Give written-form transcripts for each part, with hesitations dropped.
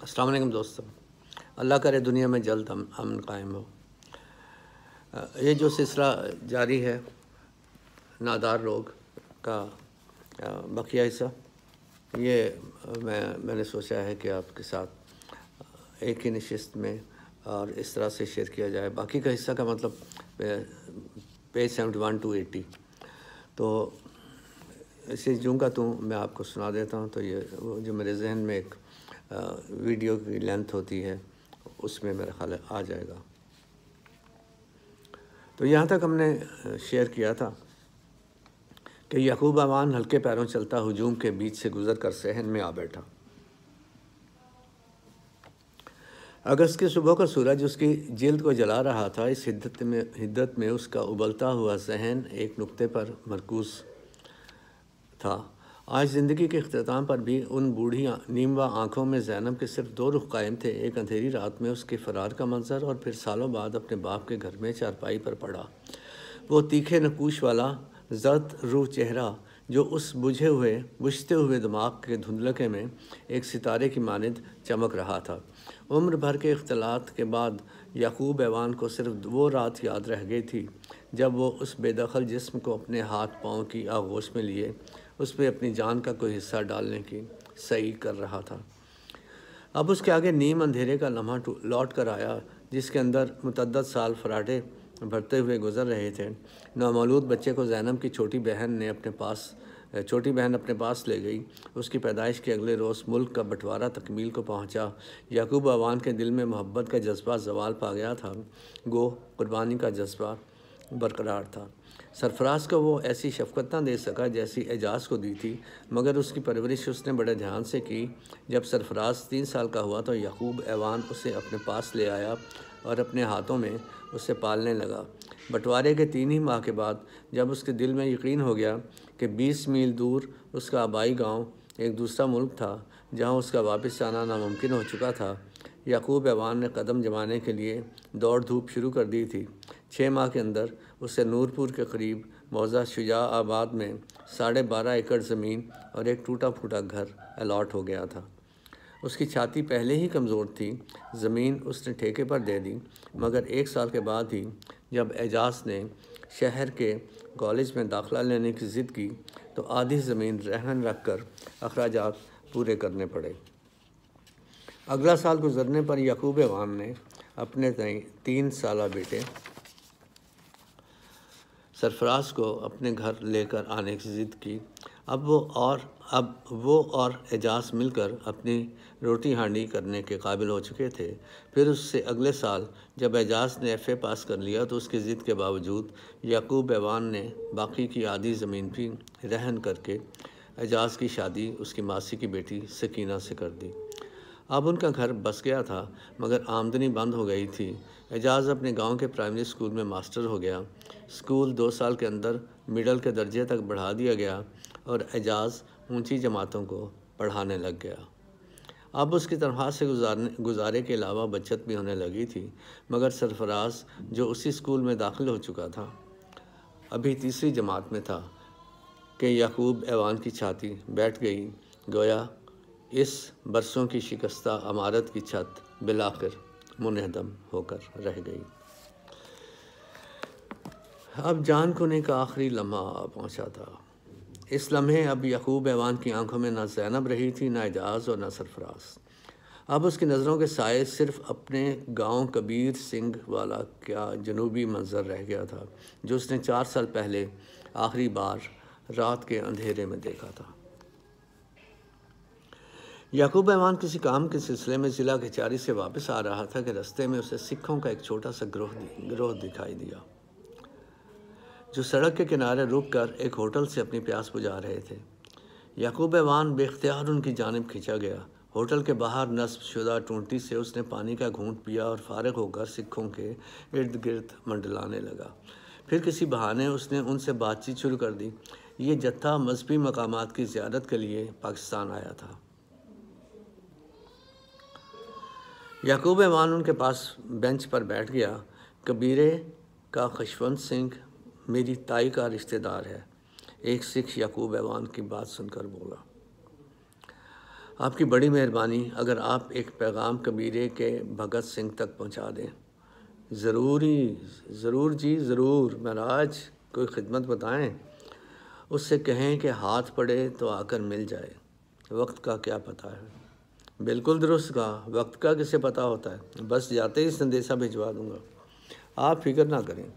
السلام علیکم دوستو، اللہ کرے دنیا میں جلد امن قائم ہو۔ یہ جو سلسلہ جاری ہے نادار لوگ کا بقیہ حصہ، یہ میں نے سوچا ہے کہ آپ کے ساتھ ایک ہی نشست میں اور اس طرح سے شیئر کیا جائے۔ باقی کا حصہ کا مطلب پیج 71 to 80، تو اسے جوں کا تو میں آپ کو سنا دیتا ہوں۔ تو یہ وہ جو میرے ذہن میں ایک ویڈیو کی لینتھ ہوتی ہے، اس میں میرا خیال آ جائے گا۔ تو یہاں تک ہم نے شیئر کیا تھا کہ یعقوب اوان ہلکے پیروں چلتا ہجوم کے بیچ سے گزر کر صحن میں آ بیٹھا۔ اگست کی صبح کا سورج اس کی جلد کو جلا رہا تھا۔ اس حدت میں اس کا ابلتا ہوا ذہن ایک نقطے پر مرکوز تھا۔ آج زندگی کے اختتام پر بھی ان بوڑھی نیموا آنکھوں میں زینب کے صرف دو رخ قائم تھے، ایک اندھیری رات میں اس کے فرار کا منظر، اور پھر سالوں بعد اپنے باپ کے گھر میں چارپائی پر پڑا وہ تیکھے نقوش والا زرد روح چہرہ جو اس بجھتے ہوئے دماغ کے دھندلکے میں ایک ستارے کی مانند چمک رہا تھا۔ عمر بھر کے اختلاط کے بعد یعقوب اوان کو صرف وہ رات یاد رہ گئی تھی جب وہ اس بے دخل جسم کو اپنے ہاتھ پاؤں کی آغوش میں لیے اس پہ اپنی جان کا کوئی حصہ ڈالنے کی سعی کر رہا تھا۔ اب اس کے آگے نیم اندھیرے کا لمحہ لوٹ کر آیا جس کے اندر متعدد سال فراٹے بھرتے ہوئے گزر رہے تھے۔ نومولود بچے کو زینب کی چھوٹی بہن اپنے پاس لے گئی۔ اس کی پیدائش کے اگلے روز ملک کا بٹوارہ تکمیل کو پہنچا۔ یعقوب اوان کے دل میں محبت کا جذبہ زوال پا گیا تھا، گو قربانی کا جذبہ برقرار تھا۔ سرفراز کو وہ ایسی شفقت نہ دے سکا جیسی اعجاز کو دی تھی، مگر اس کی پرورش اس نے بڑے دھیان سے کی۔ جب سرفراز 3 سال کا ہوا تو یعقوب اوان اسے اپنے پاس لے آیا اور اپنے ہاتھوں میں اسے پالنے لگا۔ بٹوارے کے 3 ہی ماہ کے بعد جب اس کے دل میں یقین ہو گیا کہ 20 میل دور اس کا آبائی گاؤں ایک دوسرا ملک تھا جہاں اس کا واپس جانا ناممکن ہو چکا تھا، یعقوب اوان نے قدم جمانے کے لیے دوڑ دھوپ شروع کر دی تھی۔ 6 ماہ کے اندر اسے نورپور کے قریب موضع شجاع آباد میں 12.5 ایکڑ زمین اور ایک ٹوٹا پھوٹا گھر الاٹ ہو گیا تھا۔ اس کی چھاتی پہلے ہی کمزور تھی۔ زمین اس نے ٹھیکے پر دے دی، مگر 1 سال کے بعد ہی جب اعجاز نے شہر کے کالج میں داخلہ لینے کی ضد کی تو آدھی زمین رہن رکھ کر اخراجات پورے کرنے پڑے۔ اگلا سال گزرنے پر یعقوب اوان نے اپنے 3 سالہ بیٹے سرفراز کو اپنے گھر لے کر آنے کی ضد کی۔ اب وہ اور اعجاز مل کر اپنی روٹی ہانڈی کرنے کے قابل ہو چکے تھے۔ پھر اس سے اگلے سال جب اعجاز نے FA پاس کر لیا تو اس کی ضد کے باوجود یعقوب اوان نے باقی کی آدھی زمین بھی رہن کر کے اعجاز کی شادی اس کی ماسی کی بیٹی سکینہ سے کر دی۔ اب ان کا گھر بس گیا تھا، مگر آمدنی بند ہو گئی تھی۔ اعجاز اپنے گاؤں کے پرائمری اسکول میں ماسٹر ہو گیا۔ اسکول 2 سال کے اندر مڈل کے درجے تک بڑھا دیا گیا اور اعجاز اونچی جماعتوں کو پڑھانے لگ گیا۔ اب اس کی تنخواہ سے گزارے کے علاوہ بچت بھی ہونے لگی تھی، مگر سرفراز جو اسی اسکول میں داخل ہو چکا تھا ابھی تیسری جماعت میں تھا کہ یعقوب اوان کی چھاتی بیٹھ گئی، گویا اس برسوں کی شکستہ عمارت کی چھت بالآخر منہدم ہو کر رہ گئی۔ اب جان کھونے کا آخری لمحہ پہنچا تھا۔ اس لمحے اب یعقوب اوان کی آنکھوں میں نہ زینب رہی تھی، نہ اعجاز اور نہ سرفراز۔ اب اس کی نظروں کے سائے صرف اپنے گاؤں کبیر سنگھ والا کا جنوبی منظر رہ گیا تھا جو اس نے 4 سال پہلے آخری بار رات کے اندھیرے میں دیکھا تھا۔ یعقوب اوان کسی کام کے سلسلے میں ضلع کچہری سے واپس آ رہا تھا کہ رستے میں اسے سکھوں کا ایک چھوٹا سا گروہ دکھائی دیا جو سڑک کے کنارے رک کر ایک ہوٹل سے اپنی پیاس بجھا رہے تھے۔ یعقوب اوان بے اختیار ان کی جانب کھینچا گیا۔ ہوٹل کے باہر نصب شدہ ٹونٹی سے اس نے پانی کا گھونٹ پیا اور فارغ ہو کر سکھوں کے ارد گرد منڈلانے لگا۔ پھر کسی بہانے اس نے ان سے بات چیت شروع کر دی۔ یہ جتھا مذہبی مقامات کی زیارت کے لیے پاکستان آیا تھا۔ یعقوب اوان ان کے پاس بینچ پر بیٹھ گیا۔ کبیرے کا خشونت سنگھ میری تائی کا رشتہ دار ہے، ایک سکھ یعقوب اوان کی بات سن کر بولا۔ آپ کی بڑی مہربانی اگر آپ ایک پیغام کبیرے کے بھگت سنگھ تک پہنچا دیں۔ ضرور جی ضرور مہاراج، کوئی خدمت بتائیں۔ اس سے کہیں کہ ہاتھ پڑے تو آ کر مل جائے، وقت کا کیا پتہ ہے۔ بالکل درست کہا، وقت کا کسے پتہ ہوتا ہے، بس جاتے ہی سندیشہ بھجوا دوں گا، آپ فکر نہ کریں۔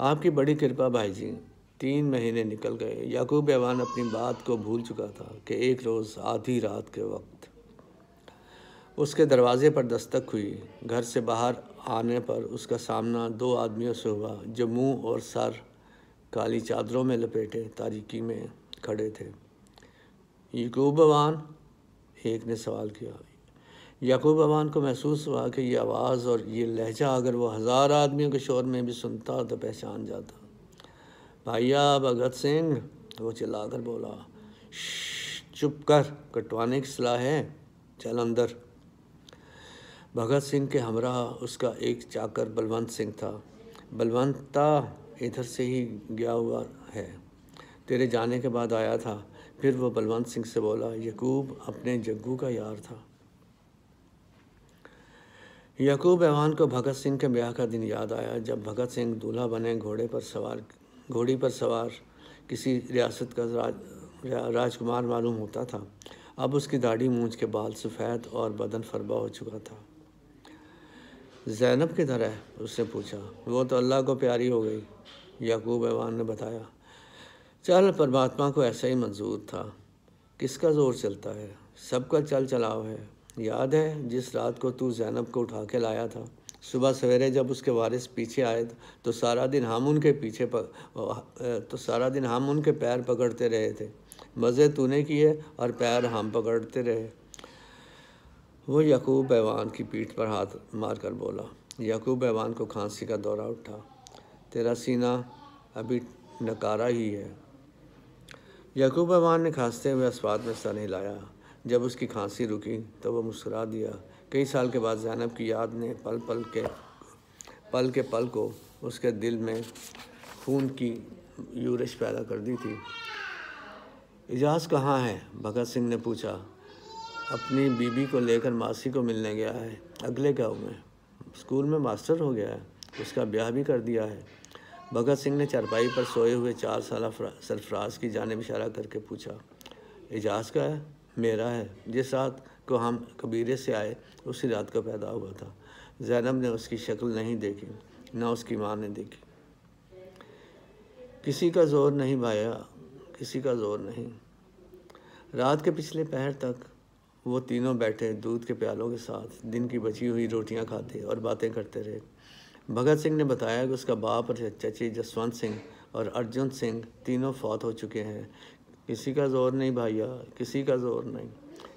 آپ کی بڑی کرپا بھائی جی۔ 3 مہینے نکل گئے۔ یعقوب ایوان اپنی بات کو بھول چکا تھا کہ ایک روز آدھی رات کے وقت اس کے دروازے پر دستک ہوئی۔ گھر سے باہر آنے پر اس کا سامنا 2 آدمیوں سے ہوا جو منہ اور سر کالی چادروں میں لپیٹے تاریکی میں کھڑے تھے۔ یعقوب ایوان، ایک نے سوال کیا۔ یعقوب ایوان کو محسوس ہوا کہ یہ آواز اور یہ لہجہ اگر وہ 1000 آدمیوں کے شور میں بھی سنتا تو پہچان جاتا۔ بھائیا بھگت سنگھ، وہ چلا کر بولا۔ چپ کر، کٹوانے کی صلاح ہے، چل اندر۔ بھگت سنگھ کے ہمراہ اس کا ایک چاکر بلونت سنگھ تھا۔ بلونتا ادھر سے ہی گیا ہوا ہے، تیرے جانے کے بعد آیا تھا۔ پھر وہ بلونت سنگھ سے بولا، یعقوب اپنے جگو کا یار تھا۔ یعقوب ایوان کو بھگت سنگھ کے بیاہ کا دن یاد آیا، جب بھگت سنگھ دولہا بنے گھوڑی پر سوار کسی ریاست کا راجکمار معلوم ہوتا تھا۔ اب اس کی داڑھی مونچھ کے بال سفید اور بدن فربا ہو چکا تھا۔ زینب کدھر ہے؟ اس نے پوچھا۔ وہ تو اللہ کو پیاری ہو گئی، یعقوب ایوان نے بتایا۔ چل، پرماتما کو ایسا ہی منظور تھا، کس کا زور چلتا ہے، سب کا چل چلاؤ ہے۔ یاد ہے جس رات کو تو زینب کو اٹھا کے لایا تھا؟ صبح سویرے جب اس کے وارث پیچھے آئے تو سارا دن ہم ان کے پیر پکڑتے رہے تھے، مزے تو نے کیے اور پیر ہم پکڑتے رہے۔ وہ یعقوب ایوان کی پیٹھ پر ہاتھ مار کر بولا۔ یعقوب ایوان کو کھانسی کا دورہ اٹھا۔ تیرا سینہ ابھی نکارا ہی ہے۔ یعقوب ایوان نے کھانستے ہوئے اسوات میں سر ہلایا۔ جب اس کی کھانسی رکی تو وہ مسکرا دیا۔ کئی سال کے بعد زینب کی یاد نے پل کو اس کے دل میں خون کی یورش پیدا کر دی تھی۔ اجاز کہاں ہے؟ بھگت سنگھ نے پوچھا۔ اپنی بیوی کو لے کر ماسی کو ملنے گیا ہے، اگلے گاؤں میں، اسکول میں ماسٹر ہو گیا ہے، اس کا بیاہ بھی کر دیا ہے۔ بھگت سنگھ نے چارپائی پر سوئے ہوئے 4 سالہ سرفراز کی جانب اشارہ کر کے پوچھا۔ اجاز کا ہے؟ میرا ہے، جس رات کو ہم کبیرے سے آئے اسی رات کو پیدا ہوا تھا۔ زینب نے اس کی شکل نہیں دیکھی، نہ اس کی ماں نے دیکھی۔ کسی کا زور نہیں بھایا، کسی کا زور نہیں۔ رات کے پچھلے پہر تک وہ تینوں بیٹھے دودھ کے پیالوں کے ساتھ دن کی بچی ہوئی روٹیاں کھاتے اور باتیں کرتے رہے۔ بھگت سنگھ نے بتایا کہ اس کا باپ اور چچی جسونت سنگھ اور ارجن سنگھ تینوں فوت ہو چکے ہیں۔ کسی کا زور نہیں بھائیا، کسی کا زور نہیں،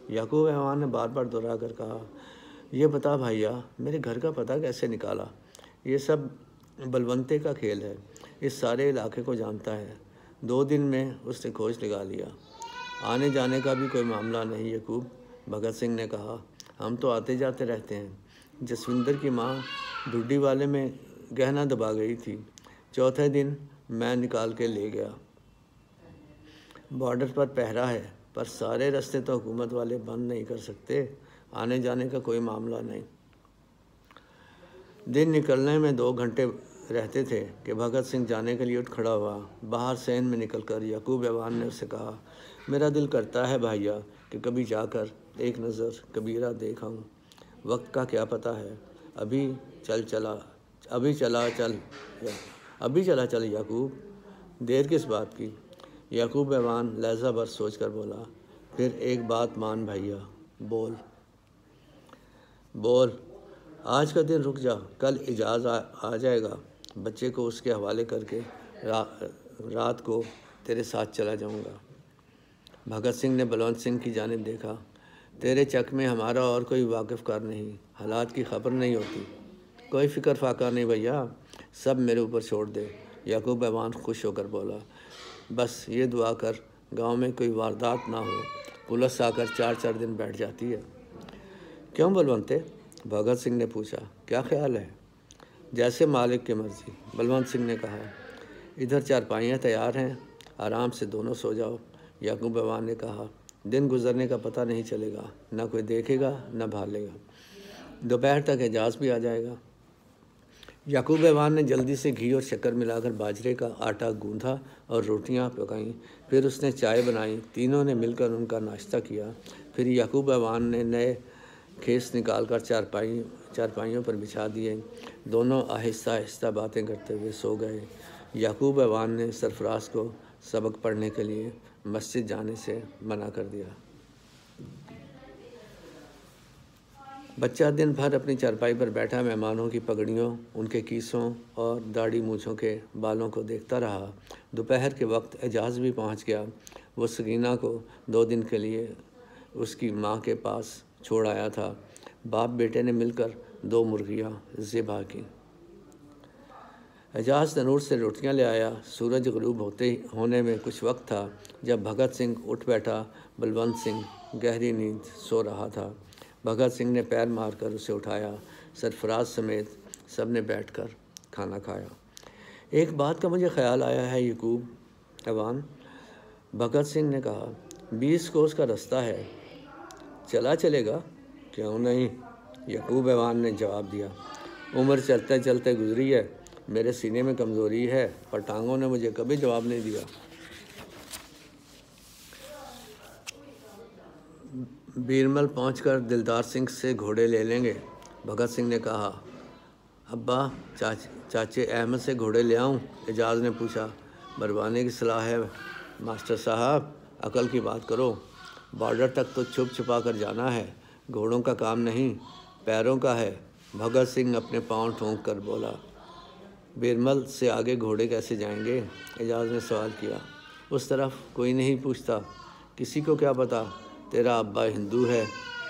یعقوب ایوان نے بار بار دہرا کر کہا۔ یہ بتا بھائیا، میرے گھر کا پتہ کیسے نکالا؟ یہ سب بلونتے کا کھیل ہے، اس سارے علاقے کو جانتا ہے۔ 2 دن میں اس نے کھوج لگا لیا۔ آنے جانے کا بھی کوئی معاملہ نہیں یعقوب، بھگت سنگھ نے کہا۔ ہم تو آتے جاتے رہتے ہیں۔ جسوندر کی ماں ڈھڈی والے میں گہنا دبا گئی تھی، چوتھے دن میں نکال کے لے گیا۔ بارڈر پر پہرا ہے، پر سارے رستے تو حکومت والے بند نہیں کر سکتے، آنے جانے کا کوئی معاملہ نہیں۔ دن نکلنے میں 2 گھنٹے رہتے تھے کہ بھگت سنگھ جانے کے لیے اٹھ کھڑا ہوا۔ باہر سین میں نکل کر یعقوب ایوان نے اسے کہا، میرا دل کرتا ہے بھائیا کہ کبھی جا کر ایک نظر کبیرہ دیکھ آؤں، وقت کا کیا پتہ ہے۔ ابھی چلا چل یعقوب، دیر کس بات کی؟ یعقوب ایوان لہجہ بھر سوچ کر بولا، پھر ایک بات مان بھائیا، بول۔ آج کا دن رک جا، کل اجاز آ جائے گا، بچے کو اس کے حوالے کر کے رات کو تیرے ساتھ چلا جاؤں گا۔ بھگت سنگھ نے بلونت سنگھ کی جانب دیکھا۔ تیرے چک میں ہمارا اور کوئی واقف کار نہیں، حالات کی خبر نہیں ہوتی۔ کوئی فکر فاقہ نہیں بھیا، سب میرے اوپر چھوڑ دے۔ یعقوب ایوان خوش ہو کر بولا، بس یہ دعا کر گاؤں میں کوئی واردات نہ ہو، پولیس آ کر 4 دن بیٹھ جاتی ہے۔ کیوں بلونتے؟ بھگت سنگھ نے پوچھا۔ کیا خیال ہے؟ جیسے مالک کی مرضی، بلونت سنگھ نے کہا۔ ادھر چارپائیاں تیار ہیں، آرام سے دونوں سو جاؤ، یعقوب ایوان نے کہا۔ دن گزرنے کا پتہ نہیں چلے گا، نہ کوئی دیکھے گا نہ بھالے گا۔ دوپہر تک اعجاز بھی آ جائے گا۔ یعقوب ایوان نے جلدی سے گھی اور شکر ملا کر باجرے کا آٹا گوندھا اور روٹیاں پکائیں، پھر اس نے چائے بنائی۔ تینوں نے مل کر ان کا ناشتہ کیا۔ پھر یعقوب ایوان نے نئے کھیس نکال کر چارپائیوں پر بچھا دیے۔ دونوں آہستہ آہستہ باتیں کرتے ہوئے سو گئے۔ یعقوب ایوان نے سرفراز کو سبق پڑھنے کے لیے مسجد جانے سے منع کر دیا۔ بچہ دن بھر اپنی چارپائی پر بیٹھا مہمانوں کی پگڑیوں، ان کے کیسوں اور داڑھی مونچھوں کے بالوں کو دیکھتا رہا۔ دوپہر کے وقت اعجاز بھی پہنچ گیا۔ وہ سکینہ کو 2 دن کے لیے اس کی ماں کے پاس چھوڑ آیا تھا۔ باپ بیٹے نے مل کر 2 مرغیاں ذبح کیں۔ اعجاز تنور سے روٹیاں لے آیا۔ سورج غروب ہونے میں کچھ وقت تھا جب بھگت سنگھ اٹھ بیٹھا۔ بلونت سنگھ گہری نیند سو رہا تھا۔ بھگت سنگھ نے پیر مار کر اسے اٹھایا۔ سرفراز سمیت سب نے بیٹھ کر کھانا کھایا۔ ایک بات کا مجھے خیال آیا ہے یعقوب ایوان، بھگت سنگھ نے کہا۔ 20 کوس کا رستہ ہے، چلے گا؟ کیوں نہیں، یعقوب ایوان نے جواب دیا۔ عمر چلتے چلتے گزری ہے، میرے سینے میں کمزوری ہے، پر ٹانگوں نے مجھے کبھی جواب نہیں دیا۔ بیرمل پہنچ کر دلدار سنگھ سے گھوڑے لے لیں گے، بھگت سنگھ نے کہا۔ ابا، چاچے احمد سے گھوڑے لے آؤں؟ اعجاز نے پوچھا۔ مروانے کی صلاح ہے ماسٹر صاحب، عقل کی بات کرو۔ بارڈر تک تو چھپ چھپا کر جانا ہے، گھوڑوں کا کام نہیں، پیروں کا ہے۔ بھگت سنگھ اپنے پاؤں ٹھونک کر بولا۔ بیرمل سے آگے گھوڑے کیسے جائیں گے؟ اعجاز نے سوال کیا۔ اس طرف کوئی نہیں پوچھتا، کسی کو کیا پتہ تیرا ابا ہندو ہے،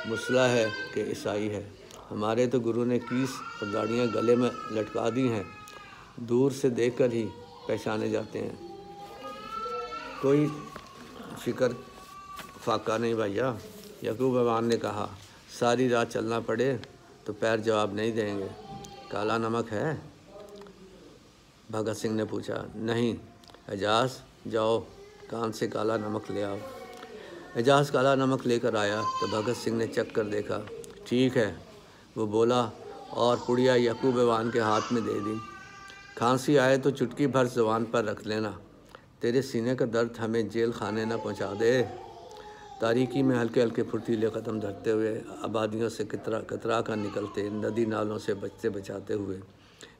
مسلح ہے کہ عیسائی ہے؟ ہمارے تو گرو نے کیس اور داڑیاں گلے میں لٹکا دی ہیں، دور سے دیکھ کر ہی پہچانے جاتے ہیں۔ کوئی فکر فاقہ نہیں بھائیا، یعقوب ایوان نے کہا۔ ساری رات چلنا پڑے تو پیر جواب نہیں دیں گے۔ کالا نمک ہے؟ بھگت سنگھ نے پوچھا۔ نہیں۔ اعجاز، جاؤ کان سے کالا نمک لے آؤ۔ اعجاز کالا نمک لے کر آیا تو بھگت سنگھ نے چکھ کر دیکھا۔ ٹھیک ہے، وہ بولا اور پڑیا یعقوب ایوان کے ہاتھ میں دے دی۔ کھانسی آئے تو چٹکی بھر زبان پر رکھ لینا، تیرے سینے کا درد ہمیں جیل خانے نہ پہنچا دے۔ تاریکی میں ہلکے ہلکے پھرتیلے قدم دھرتے ہوئے، آبادیوں سے کترا کر نکلتے، ندی نالوں سے بچاتے ہوئے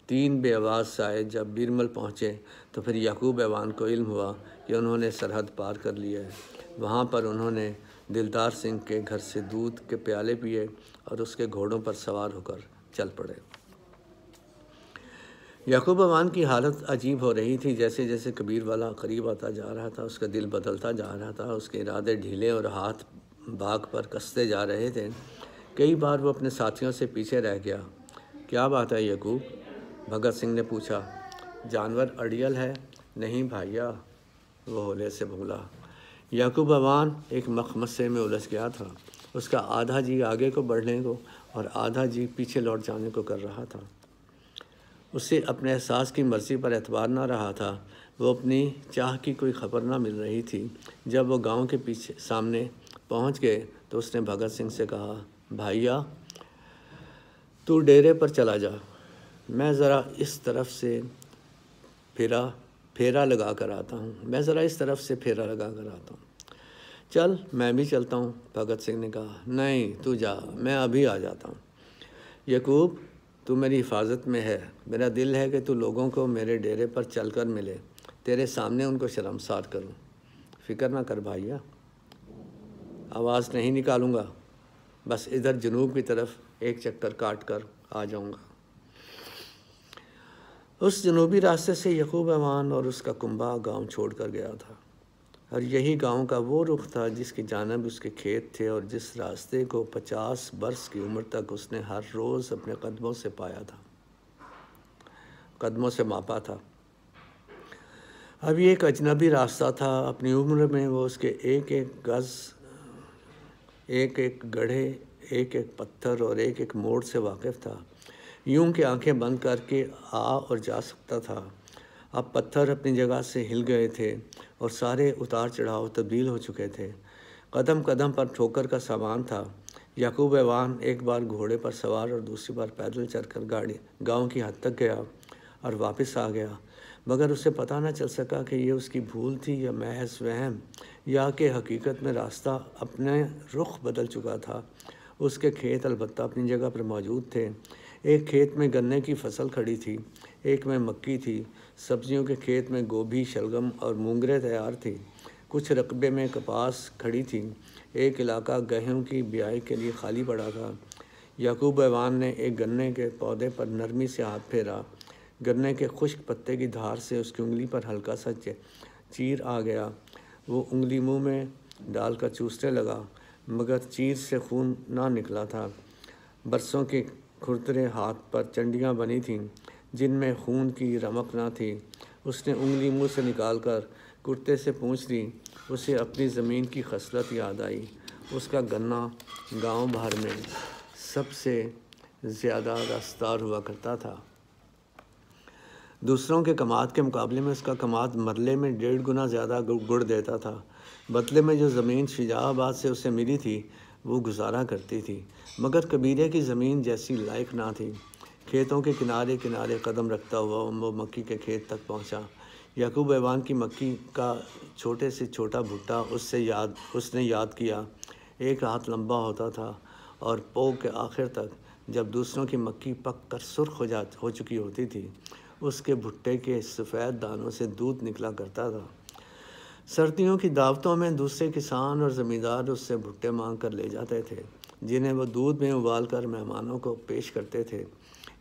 3 بے آواز سائے جب بیرمل پہنچے تو پھر یعقوب ایوان کو علم ہوا کہ انہوں نے سرحد پار کر لی ہے۔ وہاں پر انہوں نے دلدار سنگھ کے گھر سے دودھ کے پیالے پیے اور اس کے گھوڑوں پر سوار ہو کر چل پڑے۔ یعقوب ایوان کی حالت عجیب ہو رہی تھی۔ جیسے جیسے کبیر والا قریب آتا جا رہا تھا، اس کا دل بدلتا جا رہا تھا، اس کے ارادے ڈھیلے اور ہاتھ بھاگ پر کستے جا رہے تھے۔ کئی بار وہ اپنے ساتھیوں سے پیچھے رہ گیا۔ کیا بات ہے یعقوب؟ بھگت سنگھ نے پوچھا۔ جانور اڑیل ہے؟ نہیں بھائیا، وہ ہولے سے بولا۔ یعقوب ایوان ایک مخمصے میں الجھ گیا تھا۔ اس کا آدھا جی آگے کو بڑھنے کو اور آدھا جی پیچھے لوٹ جانے کو کر رہا تھا۔ اسے اپنے احساس کی مرضی پر اعتبار نہ رہا تھا۔ وہ اپنی چاہ کی کوئی خبر نہ مل رہی تھی۔ جب وہ گاؤں کے سامنے پہنچ گئے تو اس نے بھگت سنگھ سے کہا، بھائیا تو ڈیرے پر چلا جا، میں ذرا اس طرف سے پھیرا لگا کر آتا ہوں۔ چل میں بھی چلتا ہوں، بھگت سنگھ نے کہا۔ نہیں تو جا، میں ابھی آ جاتا ہوں۔ یعقوب، تو میری حفاظت میں ہے، میرا دل ہے کہ تو لوگوں کو میرے ڈیرے پر چل کر ملے، تیرے سامنے ان کو شرمسار کروں۔ فکر نہ کر بھائیا، آواز نہیں نکالوں گا، بس ادھر جنوب کی طرف ایک چکر کاٹ کر آ جاؤں گا۔ اس جنوبی راستے سے یعقوب ایوان اور اس کا کنبہ گاؤں چھوڑ کر گیا تھا، اور یہی گاؤں کا وہ رخ تھا جس کی جانب اس کے کھیت تھے اور جس راستے کو 50 برس کی عمر تک اس نے ہر روز اپنے قدموں سے پایا تھا، قدموں سے ماپا تھا۔ اب یہ ایک اجنبی راستہ تھا۔ اپنی عمر میں وہ اس کے ایک ایک گز، ایک ایک گڑھے، ایک ایک پتھر اور ایک ایک موڑ سے واقف تھا۔ یوں کہ آنکھیں بند کر کے آ اور جا سکتا تھا۔ اب پتھر اپنی جگہ سے ہل گئے تھے اور سارے اتار چڑھاؤ تبدیل ہو چکے تھے۔ قدم قدم پر ٹھوکر کا سامان تھا۔ یعقوب ایوان ایک بار گھوڑے پر سوار اور دوسری بار پیدل چل کر گاؤں کی حد تک گیا اور واپس آ گیا، مگر اسے پتہ نہ چل سکا کہ یہ اس کی بھول تھی یا محض وہم، یا کہ حقیقت میں راستہ اپنے رخ بدل چکا تھا۔ اس کے کھیت البتہ اپنی جگہ پر موجود تھے۔ ایک کھیت میں گنے کی فصل کھڑی تھی، ایک میں مکی تھی۔ سبزیوں کے کھیت میں گوبھی، شلگم اور مونگرے تیار تھی۔ کچھ رقبے میں کپاس کھڑی تھی۔ ایک علاقہ گیہوں کی بیائی کے لیے خالی پڑا تھا۔ یعقوب ایوان نے ایک گنے کے پودے پر نرمی سے ہاتھ پھیرا۔ گنے کے خشک پتے کی دھار سے اس کی انگلی پر ہلکا سا چیر آ گیا۔ وہ انگلی منہ میں ڈال کر چوسنے لگا، مگر چیر سے خون نہ نکلا تھا۔ برسوں کے کھردرے ہاتھ پر چنڈیاں بنی تھیں جن میں خون کی رمق نہ تھی۔ اس نے انگلی منہ سے نکال کر کرتے سے پوچھ لی۔ اسے اپنی زمین کی خصلت یاد آئی۔ اس کا گنا گاؤں بھر میں سب سے زیادہ رستار ہوا کرتا تھا۔ دوسروں کے کماد کے مقابلے میں اس کا کماد مرلے میں 1.5 گنا زیادہ گڑ دیتا تھا۔ بدلے میں جو زمین شجاع آباد سے اسے ملی تھی وہ گزارا کرتی تھی، مگر کبیرے کی زمین جیسی لائق نہ تھی۔ کھیتوں کے کنارے کنارے قدم رکھتا ہوا وہ مکی کے کھیت تک پہنچا۔ یعقوب ایوان کی مکی کا چھوٹے سے چھوٹا بھٹا اس نے یاد کیا، 1 ہاتھ لمبا ہوتا تھا، اور پو کے آخر تک جب دوسروں کی مکی پک کر سرخ ہو چکی ہوتی تھی، اس کے بھٹے کے سفید دانوں سے دودھ نکلا کرتا تھا۔ سردیوں کی دعوتوں میں دوسرے کسان اور زمیندار اس سے بھٹے مانگ کر لے جاتے تھے، جنہیں وہ دودھ میں ابال کر مہمانوں کو پیش کرتے تھے۔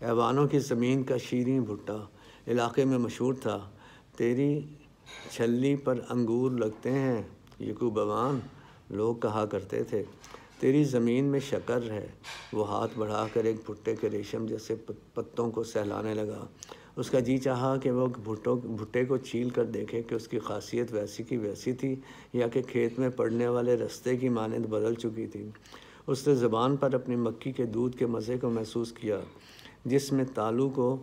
ایوانوں کی زمین کا شیریں بھٹا علاقے میں مشہور تھا۔ تیری چھلی پر انگور لگتے ہیں یعقوب ایوان، لوگ کہا کرتے تھے۔ تیری زمین میں شکر ہے۔ وہ ہاتھ بڑھا کر ایک بھٹے کے ریشم جیسے پتوں کو سہلانے لگا۔ اس کا جی چاہا کہ وہ بھٹے کو چھیل کر دیکھے کہ اس کی خاصیت ویسی کی ویسی تھی یا کہ کھیت میں پڑنے والے رستے کی مانند بدل چکی تھی۔ اس نے زبان پر اپنی مکی کے دودھ کے مزے کو محسوس کیا، جس میں تالو کو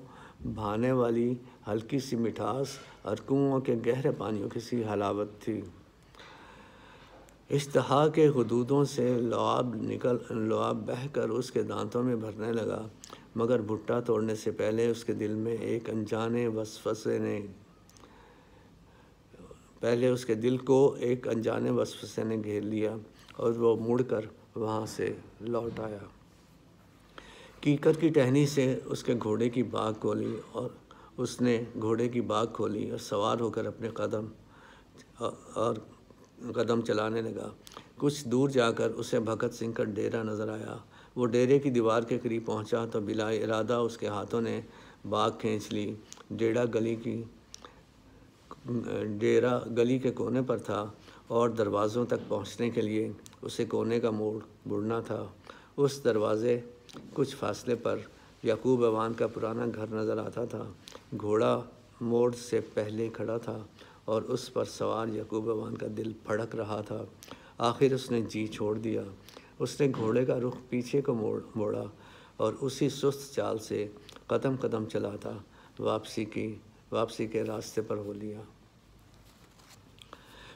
بھانے والی ہلکی سی مٹھاس اور کنوؤں کے گہرے پانیوں کی سی حلاوت تھی۔ اشتہا کے غدودوں سے لعاب بہہ کر اس کے دانتوں میں بھرنے لگا، مگر بھٹا توڑنے سے پہلے اس کے دل میں ایک انجانے وسوسے نے گھیر لیا اور وہ مڑ کر وہاں سے لوٹ آیا۔ کیکر کی ٹہنی سے اس کے گھوڑے کی باگ کھولی اور اس نے گھوڑے کی باگ کھولی اور سوار ہو کر اپنے قدم چلانے لگا۔ کچھ دور جا کر اسے بھگت سنگھ کا ڈیرا نظر آیا۔ وہ ڈیرے کی دیوار کے قریب پہنچا تو بلا ارادہ اس کے ہاتھوں نے باگ کھینچ لی۔ ڈیرا گلی کے کونے پر تھا اور دروازوں تک پہنچنے کے لیے اسے کونے کا موڑ مڑنا تھا۔ اس دروازے کچھ فاصلے پر یعقوب ایوان کا پرانا گھر نظر آتا تھا۔ گھوڑا موڑ سے پہلے کھڑا تھا اور اس پر سوار یعقوب ایوان کا دل پھڑک رہا تھا۔ آخر اس نے جی چھوڑ دیا۔ اس نے گھوڑے کا رخ پیچھے کو موڑا اور اسی سست چال سے قدم قدم چلاتا واپسی کے راستے پر ہو لیا۔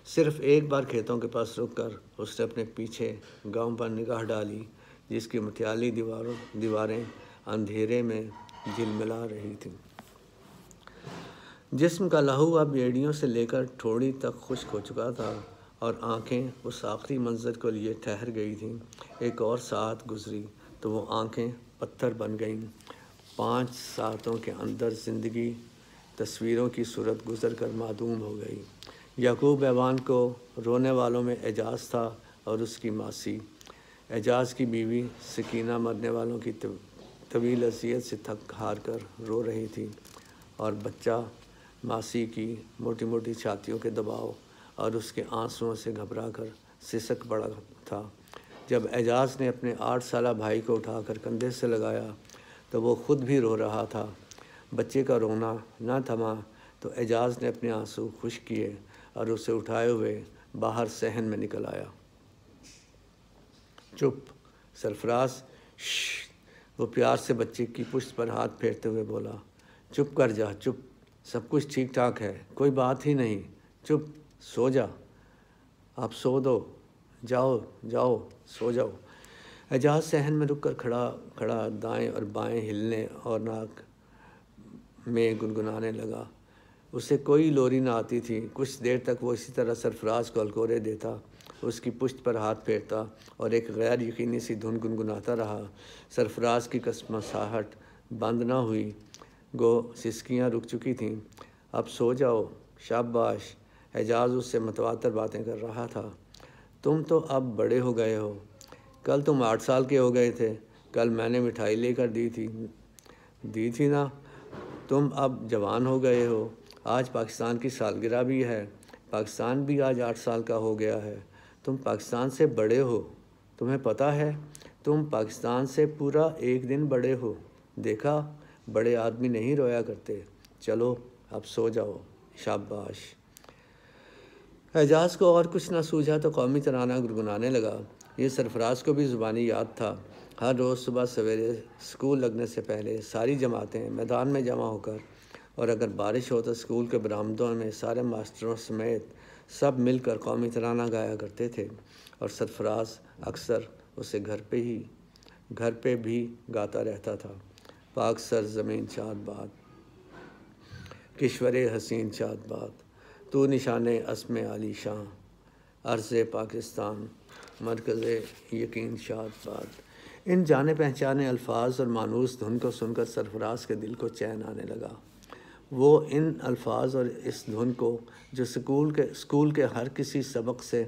صرف ایک بار کھیتوں کے پاس رک کر اس نے اپنے پیچھے گاؤں پر نگاہ ڈالی، جس کی مٹیالی دیواریں اندھیرے میں جھلملا رہی تھیں۔ جسم کا لہو اب ایڑیوں سے لے کر ٹھوڑی تک خشک ہو چکا تھا اور آنکھیں اس آخری منظر کے لیے ٹھہر گئی تھیں۔ ایک اور ساعت گزری تو وہ آنکھیں پتھر بن گئیں۔ 5 ساعتوں کے اندر زندگی تصویروں کی صورت گزر کر معدوم ہو گئی۔ یعقوب ایوان کو رونے والوں میں اعجاز تھا اور اس کی ماسی۔ اعجاز کی بیوی سکینہ مرنے والوں کی طویل اذیت سے تھک ہار کر رو رہی تھی، اور بچہ ماسی کی موٹی موٹی چھاتیوں کے دباؤ اور اس کے آنسوؤں سے گھبرا کر سسک پڑا تھا۔ جب اعجاز نے اپنے 8 سالہ بھائی کو اٹھا کر کندھے سے لگایا تو وہ خود بھی رو رہا تھا۔ بچے کا رونا نہ تھما تو اعجاز نے اپنے آنسو خشک کیے اور اسے اٹھائے ہوئے باہر صحن میں نکل آیا۔ چپ سرفراز، شش، وہ پیار سے بچے کی پشت پر ہاتھ پھیرتے ہوئے بولا۔ چپ کر جا، چپ، سب کچھ ٹھیک ٹھاک ہے، کوئی بات ہی نہیں، چپ، سو جا، اب سو دو۔ جاؤ جاؤ سو جاؤ۔ اعجاز صحن میں رک کر کھڑا دائیں اور بائیں ہلنے اور ناک میں گنگنانے لگا۔ اسے کوئی لوری نہ آتی تھی۔ کچھ دیر تک وہ اسی طرح سرفراز کو الکورے دیتا، اس کی پشت پر ہاتھ پھیرتا اور ایک غیر یقینی سی دھن گنگناتا رہا۔ سرفراز کی کسمساہٹ بند نہ ہوئی، گو سسکیاں رک چکی تھیں۔ اب سو جاؤ، شاباش۔ اعجاز اس سے متواتر باتیں کر رہا تھا۔ تم تو اب بڑے ہو گئے ہو۔ کل تم 8 سال کے ہو گئے تھے۔ کل میں نے مٹھائی لے کر دی تھی نا۔ تم اب جوان ہو گئے ہو۔ آج پاکستان کی سالگرہ بھی ہے۔ پاکستان بھی آج 8 سال کا ہو گیا ہے۔ تم پاکستان سے بڑے ہو۔ تمہیں پتہ ہے تم پاکستان سے پورا 1 دن بڑے ہو۔ دیکھا، بڑے آدمی نہیں رویا کرتے۔ چلو اب سو جاؤ، شاباش۔ اعجاز کو اور کچھ نہ سوجھا تو قومی ترانہ گنگنانے لگا۔ یہ سرفراز کو بھی زبانی یاد تھا۔ ہر روز صبح سویرے اسکول لگنے سے پہلے ساری جماعتیں میدان میں جمع ہو کر، اور اگر بارش ہو تو اسکول کے برآمدوں میں سارے ماسٹروں سمیت سب مل کر قومی ترانہ گایا کرتے تھے، اور سرفراز اکثر اسے گھر پہ بھی گاتا رہتا تھا۔ پاک سر زمین شاد باد، کشور حسین شاد باد، تو نشان عصم عالی شاں، عرض پاکستان مرکز یقین شاد باد۔ ان جانے پہچانے الفاظ اور مانوس دھن کو سن کر سرفراز کے دل کو چین آنے لگا۔ وہ ان الفاظ اور اس دھن کو، جو اسکول کے ہر کسی سبق سے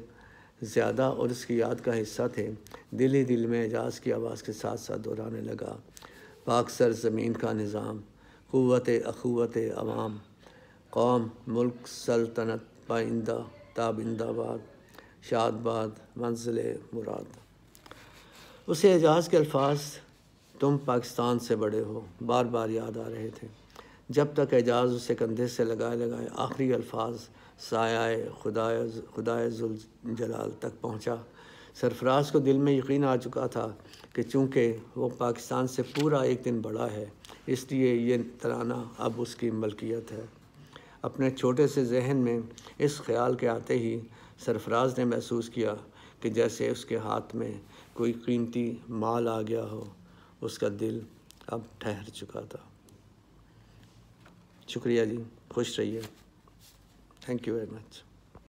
زیادہ اور اس کی یاد کا حصہ تھے، دل ہی دل میں اعجاز کی آواز کے ساتھ ساتھ دہرانے لگا۔ پاک سر زمین کا نظام، قوت اخوت عوام، قوم ملک سلطنت پائندہ تابندہ باد، شاد باد منزل مراد۔ اسے اعجاز کے الفاظ تم پاکستان سے بڑے ہو بار بار یاد آ رہے تھے، جب تک اعجاز اسے کندھے سے لگائے آخری الفاظ سایہ خدائے ذوالجلال تک پہنچا۔ سرفراز کو دل میں یقین آ چکا تھا کہ چونکہ وہ پاکستان سے پورا 1 دن بڑا ہے، اس لیے یہ ترانہ اب اس کی ملکیت ہے۔ اپنے چھوٹے سے ذہن میں اس خیال کے آتے ہی سرفراز نے محسوس کیا کہ جیسے اس کے ہاتھ میں کوئی قیمتی مال آ گیا ہو۔ اس کا دل اب ٹھہر چکا تھا۔ شکریہ جی، خوش رہیے۔ Thank you very much.